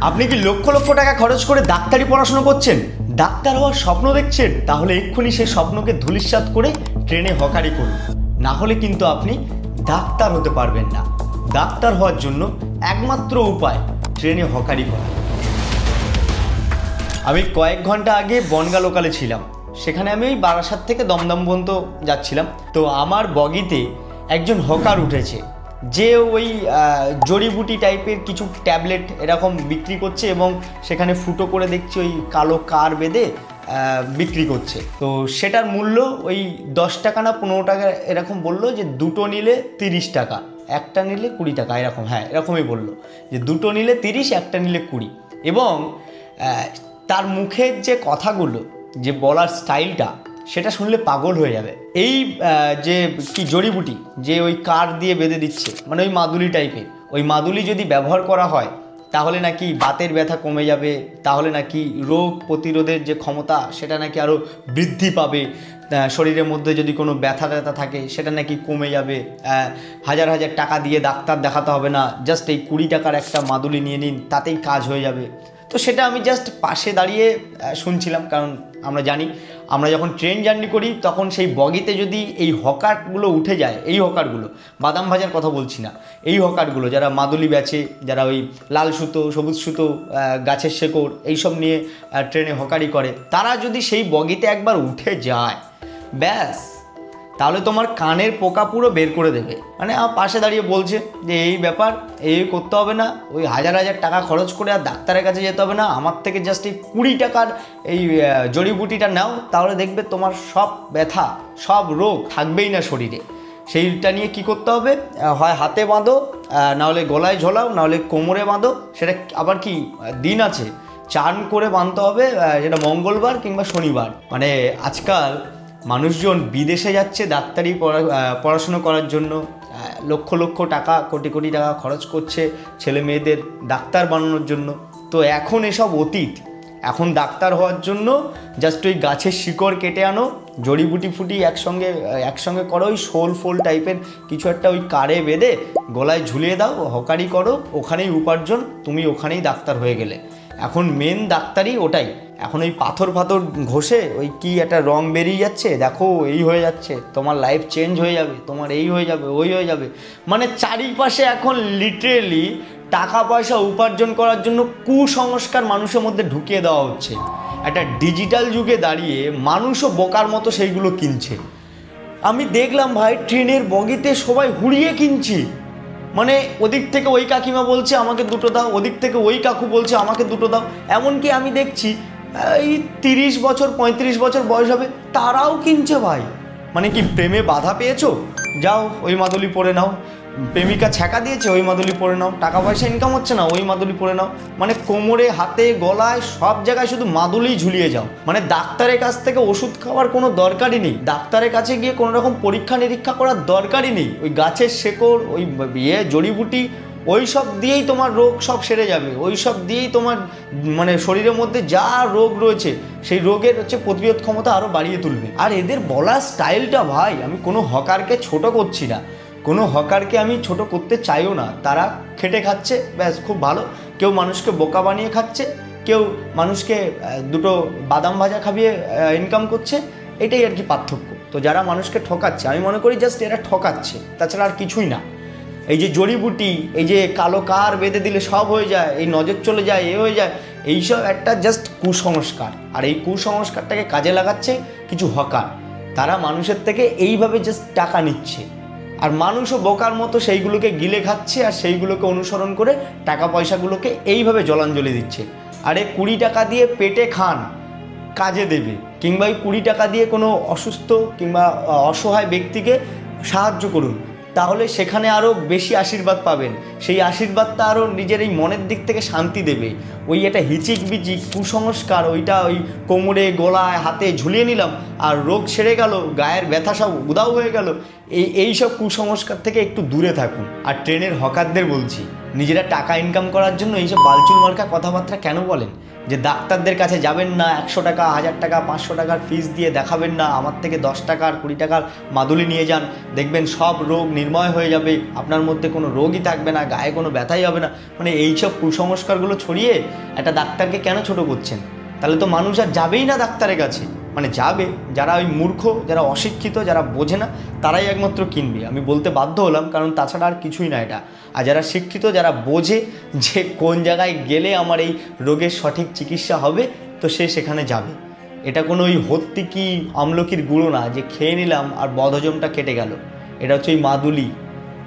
আপনি কি লক্ষ লক্ষ টাকা খরচ করে ডাক্তারি পড়াশোনা করছেন, ডাক্তার হওয়ার স্বপ্ন দেখছেন? তাহলে এক্ষুনি সেই স্বপ্নকে ধূলিসাৎ করে ট্রেনে হকারি করুন, না হলে কিন্তু আপনি ডাক্তার হতে পারবেন না। ডাক্তার হওয়ার জন্য একমাত্র উপায় ট্রেনে হকারি করা। আমি কয়েক ঘন্টা আগে বনগা লোকালে ছিলাম, সেখানে আমি ওই বারাসাত থেকে দমদম পর্যন্ত যাচ্ছিলাম। তো আমার বগিতে একজন হকার উঠেছে, যে ওই জড়িবুটি টাইপের কিছু ট্যাবলেট এরকম বিক্রি করছে এবং সেখানে ফুটো করে দেখছি ওই কালো কার বেঁধে বিক্রি করছে। তো সেটার মূল্য ওই 10 টাকা না 15 টাকা এরকম বললো, যে দুটো নিলে 30 টাকা, একটা নিলে 20 টাকা, এরকম, হ্যাঁ এরকমই বললো, যে দুটো নিলে 30, একটা নিলে 20। এবং তার মুখের যে কথাগুলো, যে বলার স্টাইলটা, সেটা শুনলে পাগল হয়ে যাবে। এই যে কি জড়িবুটি, যে ওই কার দিয়ে বেঁধে দিচ্ছে, মানে ওই মাদুলি টাইপের, ওই মাদুলি যদি ব্যবহার করা হয় তাহলে নাকি বাতের ব্যথা কমে যাবে, তাহলে নাকি রোগ প্রতিরোধের যে ক্ষমতা সেটা নাকি আরও বৃদ্ধি পাবে, শরীরের মধ্যে যদি কোনো ব্যথা ট্যাথা থাকে সেটা নাকি কমে যাবে, হাজার হাজার টাকা দিয়ে ডাক্তার দেখাতে হবে না, জাস্ট এই 20 টাকার একটা মাদুলি নিয়ে নিন, তাতেই কাজ হয়ে যাবে। তো সেটা আমি জাস্ট পাশে দাঁড়িয়ে শুনছিলাম, কারণ আমরা জানি আমরা যখন ট্রেন জার্নি করি তখন সেই বগিতে যদি এই হকারগুলো উঠে যায়, এই হকারগুলো, বাদাম ভাজার কথা বলছি না, এই হকারগুলো যারা মাদুলি বেচে, যারা ওই লাল সুতো, সবুজ সুতো, গাছের শেকড় এইসব নিয়ে ট্রেনে হকারি করে, তারা যদি সেই বগিতে একবার উঠে যায়, ব্যাস, তাহলে তোমার কানের পোকা পুরো বের করে দেবে। মানে আমার পাশে দাঁড়িয়ে বলছে যে এই ব্যাপার, এই করতে হবে না, ওই হাজার হাজার টাকা খরচ করে আর ডাক্তারের কাছে যেতে হবে না, আমার থেকে জাস্ট এই 20 টাকার এই জড়িবুটিটা নাও, তাহলে দেখবে তোমার সব ব্যথা, সব রোগ থাকবেই না শরীরে। সেইটা নিয়ে কি করতে হবে, হয় হাতে বাঁধো, নাহলে গলায় ঝোলাও, নাহলে কোমরে বাঁধো, সেটা আবার কি দিন আছে, চান করে বাঁধতে হবে, যেটা মঙ্গলবার কিংবা শনিবার। মানে আজকাল মানুষজন বিদেশে যাচ্ছে ডাক্তারি পড়াশুনো করার জন্য, লক্ষ লক্ষ টাকা, কোটি কোটি টাকা খরচ করছে ছেলে মেয়েদের ডাক্তার বানানোর জন্য। তো এখন এসব অতীত, এখন ডাক্তার হওয়ার জন্য জাস্ট ওই গাছের শিকড় কেটে আনো, জড়িবুটি ফুটি একসঙ্গে করো, ওই শোল ফোল টাইপের কিছু একটা ওই কারে বেঁধে গলায় ঝুলিয়ে দাও, হকারি করো, ওখানেই উপার্জন, তুমি ওখানেই ডাক্তার হয়ে গেলে। এখন মেন ডাক্তারই ওটাই। এখন ওই পাথর ঘষে ওই কি একটা রং বেরিয়ে যাচ্ছে, দেখো এই হয়ে যাচ্ছে, তোমার লাইফ চেঞ্জ হয়ে যাবে, তোমার এই হয়ে যাবে, ওই হয়ে যাবে। মানে চারিপাশে এখন লিটারেলি টাকা পয়সা উপার্জন করার জন্য কুসংস্কার মানুষের মধ্যে ঢুকিয়ে দেওয়া হচ্ছে। একটা ডিজিটাল যুগে দাঁড়িয়ে মানুষও বোকার মতো সেইগুলো কিনছে। আমি দেখলাম ভাই, ট্রেনের বগিতে সবাই হুড়িয়ে কিনছি। মানে ওদিক থেকে ওই কাকিমা বলছে আমাকে দুটো দাও, ওদিক থেকে ওই কাকু বলছে আমাকে দুটো দাও। এমনকি আমি দেখছি এই 30 বছর 35 বছর বয়স হবে তারাও কিনছে ভাই। মানে কি প্রেমে বাধা পেয়েছো, যাও ওই মাদুলি পরে নাও, প্রেমিকা ছ্যাঁকা দিয়েছে ওই মাদুলি পরে নাও, টাকা পয়সা ইনকাম হচ্ছে না ওই মাদুলি পরে নাও। মানে কোমরে, হাতে, গলায় সব জায়গায় শুধু মাদুলি ঝুলিয়ে যাও। মানে ডাক্তারের কাছ থেকে ওষুধ খাওয়ার কোনো দরকারই নেই, ডাক্তারের কাছে গিয়ে কোনো রকম পরীক্ষা নিরীক্ষা করার দরকারই নেই। ওই গাছের শেকড়, ওই জড়িবুটি, ওই সব দিয়েই তোমার রোগ সব সেরে যাবে, ওই সব দিয়েই তোমার মানে শরীরের মধ্যে যা রোগ রয়েছে সেই রোগের প্রতিরোধ ক্ষমতা আরও বাড়িয়ে তুলবে। আর এদের বলার স্টাইলটা ভাই, আমি কোনো হকারকে ছোট করছি না, কোনো হকারকে আমি ছোট করতে চাইও না, তারা খেটে খাচ্ছে, ব্যাস, খুব ভালো। কেউ মানুষকে বোকা বানিয়ে খাচ্ছে, কেউ মানুষকে দুটো বাদাম ভাজা খাইয়ে ইনকাম করছে, এটাই আর কি পার্থক্য। তো যারা মানুষকে ঠকাচ্ছে, আমি মনে করি জাস্ট এরা ঠকাচ্ছে, তাছাড়া আর কিছুই না। এই যে জড়িবুটি, এই যে কালো কার বেঁধে দিলে সব হয়ে যায়, এই নজর চলে যায়, এ হয়ে যায়, এইসব একটা জাস্ট কুসংস্কার। আর এই কুসংস্কারটাকে কাজে লাগাচ্ছে কিছু হকার, তারা মানুষের থেকে এইভাবে জাস্ট টাকা নিচ্ছে, আর মানুষও বোকার মতো সেইগুলোকে গিলে খাচ্ছে, আর সেইগুলোকে অনুসরণ করে টাকা পয়সাগুলোকে এইভাবে জলাঞ্জলি দিচ্ছে। আরে 20 টাকা দিয়ে পেটে খান, কাজে দেবে, কিংবা ওই 20 টাকা দিয়ে কোনো অসুস্থ কিংবা অসহায় ব্যক্তিকে সাহায্য করুন, তাহলে সেখানে আরও বেশি আশীর্বাদ পাবেন। সেই আশীর্বাদটা আরও নিজের এই মনের দিক থেকে শান্তি দেবে। ওই একটা হিচিক বিচিক কুসংস্কার, ওইটা ওই কোমরে, গলায়, হাতে ঝুলিয়ে নিলাম আর রোগ সেরে গেল, গায়ের ব্যথা সব উদাও হয়ে গেল, এই সব কুসংস্কার থেকে একটু দূরে থাকুন। আর ট্রেনের হকারদের বলছি, নিজেরা টাকা ইনকাম করার জন্য এইসব বালচুল মার্কা কথাবার্তা কেন বলেন? যে ডাক্তারদের কাছে যাবেন না, 100 টাকা 1000 টাকা 500 টাকার ফিস দিয়ে দেখাবেন না, আমার থেকে 10 টাকার 20 টাকার মাদুলি নিয়ে যান, দেখবেন সব রোগ নির্ময় হয়ে যাবে, আপনার মধ্যে কোনো রোগই থাকবে না, গায়ে কোনো ব্যথাই হবে না। মানে এইসব কুসংস্কারগুলো ছড়িয়ে একটা ডাক্তারকে কেন ছোট করছেন? তাহলে তো মানুষ আর যাবেই না ডাক্তারের কাছে। মানে যাবে যারা ওই মূর্খ, যারা অশিক্ষিত, যারা বোঝে না, তারাই একমাত্র কিনবে। আমি বলতে বাধ্য হলাম, কারণ তাছাড়া আর কিছুই না এটা। আর যারা শিক্ষিত, যারা বোঝে যে কোন জায়গায় গেলে আমার এই রোগের সঠিক চিকিৎসা হবে, তো সে সেখানে যাবে। এটা কোনো ওই হত্তিকি আমলকির গুঁড়ো না যে খেয়ে নিলাম আর বদহজমটা কেটে গেল। এটা হচ্ছে ওই মাদুলি,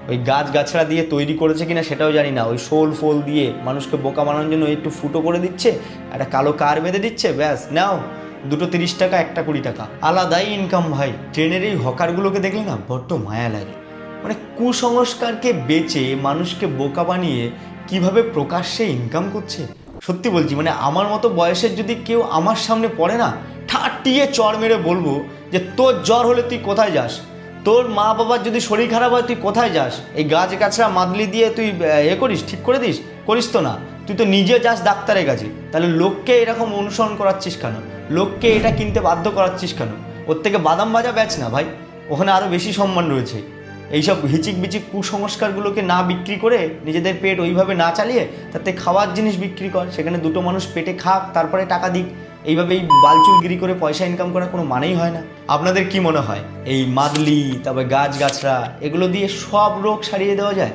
ওই গাছগাছড়া দিয়ে তৈরি করেছে কিনা সেটাও জানি না, ওই শোল ফোল দিয়ে মানুষকে বোকা বানানোর জন্য একটু ফুটো করে দিচ্ছে, একটা কালো কার বেঁধে দিচ্ছে, ব্যাস নাও, দুটো 30 টাকা, একটা 20 টাকা, আলাদাই ইনকাম ভাই। ট্রেনের এই হকারগুলোকে দেখলে না বড্ড মায়া লাগে। মানে কুসংস্কারকে বেচে মানুষকে বোকা বানিয়ে কিভাবে প্রকাশ্যে ইনকাম করছে, সত্যি বলছি। মানে আমার মতো বয়সের যদি কেউ আমার সামনে পড়ে না, ঠাটিয়ে চড় মেরে বলবো যে তোর জ্বর হলে তুই কোথায় যাস, তোর মা বাবার যদি শরীর খারাপ হয় তুই কোথায় যাস, এই গাছ গাছড়া মাদলি দিয়ে তুই করিস, ঠিক করে দিস? করিস তো না, তুই তো নিজে যাস ডাক্তারের কাছে। তাহলে লোককে এরকম অনুসরণ করাচ্ছিস কেন? লোককে এটা কিনতে বাধ্য করাচ্ছিস কেন? ওর থেকে বাদাম ভাজা বেচ না ভাই, ওখানে আরও বেশি সম্মান রয়েছে। এইসব হিচিক বিচিক কুসংস্কারগুলোকে না বিক্রি করে, নিজেদের পেট ওইভাবে না চালিয়ে, তাতে খাওয়ার জিনিস বিক্রি কর, সেখানে দুটো মানুষ পেটে খাক, তারপরে টাকা দিক। এইভাবে এই বালচুলগিরি করে পয়সা ইনকাম করার কোনো মানেই হয় না। আপনাদের কি মনে হয় এই মাদলি, তারপরে গাছগাছড়া, এগুলো দিয়ে সব রোগ সারিয়ে দেওয়া যায়?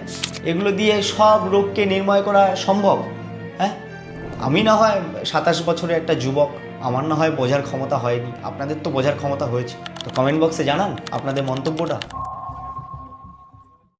এগুলো দিয়ে সব রোগকে নির্ময় করা সম্ভব? হ্যাঁ, আমি না হয় 27 বছরের একটা যুবক, আমার না হয় বোঝার ক্ষমতা হয়নি, আপনাদের তো বোঝার ক্ষমতা হয়েছে। তো কমেন্ট বক্সে জানান আপনাদের মন্তব্যটা।